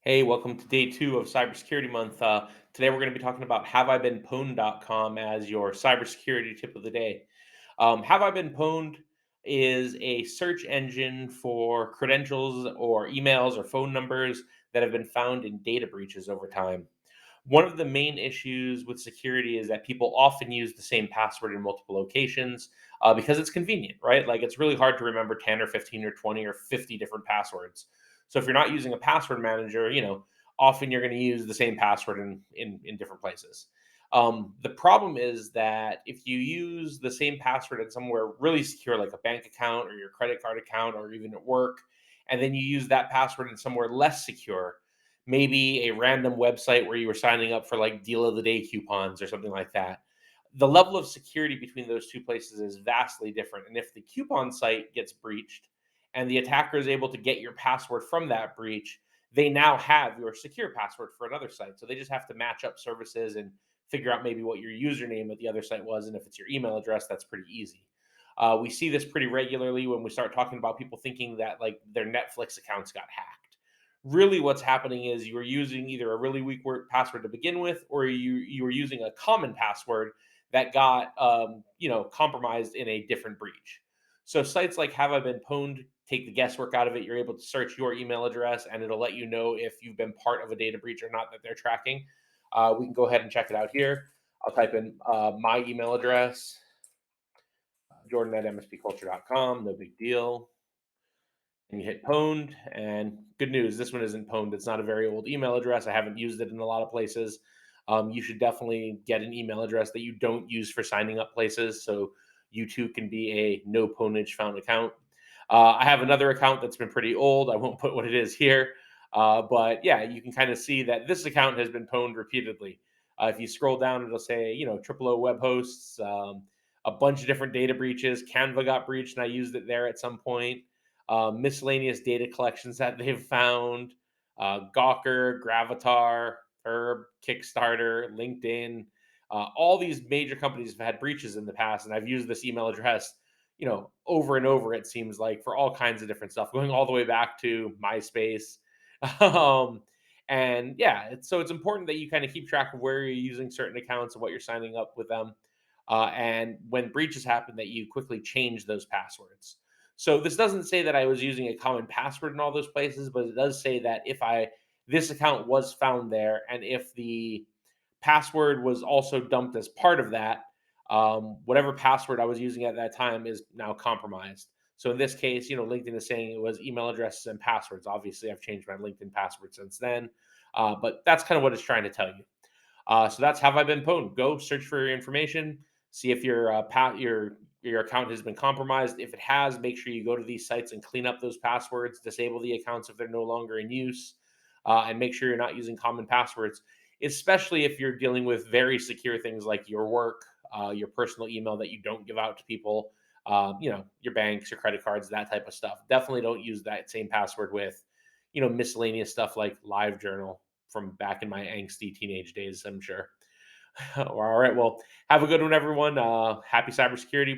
Hey, welcome to day two of Cybersecurity Month. Today we're going to be talking about HaveIBeenPwned.com as your cybersecurity tip of the day. Have I Been Pwned is a search engine for credentials or emails or phone numbers that have been found in data breaches over time. One of the main issues with security is that people often use the same password in multiple locations because it's convenient, right? Like it's really hard to remember 10 or 15 or 20 or 50 different passwords. So if you're not using a password manager, often you're going to use the same password in different places. The problem is that if you use the same password in somewhere really secure, like a bank account or your credit card account or even at work, and then you use that password in somewhere less secure, maybe a random website where you were signing up for like deal of the day coupons or something like that, the level of security between those two places is vastly different. And if the coupon site gets breached and the attacker is able to get your password from that breach, they now have your secure password for another site. So they just have to match up services and figure out maybe what your username at the other site was. And if it's your email address, that's pretty easy. We see this pretty regularly when we start talking about people thinking that like their Netflix accounts got hacked. Really, what's happening is you were using either a really weak word password to begin with, or you were using a common password that got compromised in a different breach. So sites like Have I Been Pwned take the guesswork out of it. You're able to search your email address, and it'll let you know if you've been part of a data breach or not that they're tracking. We can go ahead and check it out here. I'll type in my email address, Jordan at mspculture.com. No big deal. And you hit pwned. And good news, this one isn't pwned. It's not a very old email address. I haven't used it in a lot of places. You should definitely get an email address that you don't use for signing up places. So you too can be a no pwnage found account. I have another account that's been pretty old. I won't put what it is here. But yeah, you can kind of see that this account has been pwned repeatedly. If you scroll down, it'll say, triple O web hosts, a bunch of different data breaches. Canva got breached and I used it there at some point. Miscellaneous data collections that they've found, Gawker, Gravatar, Herb, Kickstarter, LinkedIn. All these major companies have had breaches in the past, and I've used this email address, over and over. It seems like for all kinds of different stuff, going all the way back to MySpace. um, and yeah, so it's important that you kind of keep track of where you're using certain accounts and what you're signing up with them. And when breaches happen, that you quickly change those passwords. So this doesn't say that I was using a common password in all those places, but it does say that if this account was found there, and if the password was also dumped as part of that, whatever password I was using at that time is now compromised. So in this case, LinkedIn is saying it was email addresses and passwords. Obviously, I've changed my LinkedIn password since then, but that's kind of what it's trying to tell you. So that's Have I Been Pwned. Go search for your information, see if your account has been compromised. If it has, make sure you go to these sites and clean up those passwords, disable the accounts if they're no longer in use, and make sure you're not using common passwords, especially if you're dealing with very secure things like your work, your personal email that you don't give out to people, your banks, your credit cards, that type of stuff. Definitely don't use that same password with, miscellaneous stuff like LiveJournal from back in my angsty teenage days, I'm sure. All right. Well, have a good one, everyone. Happy Cybersecurity Month.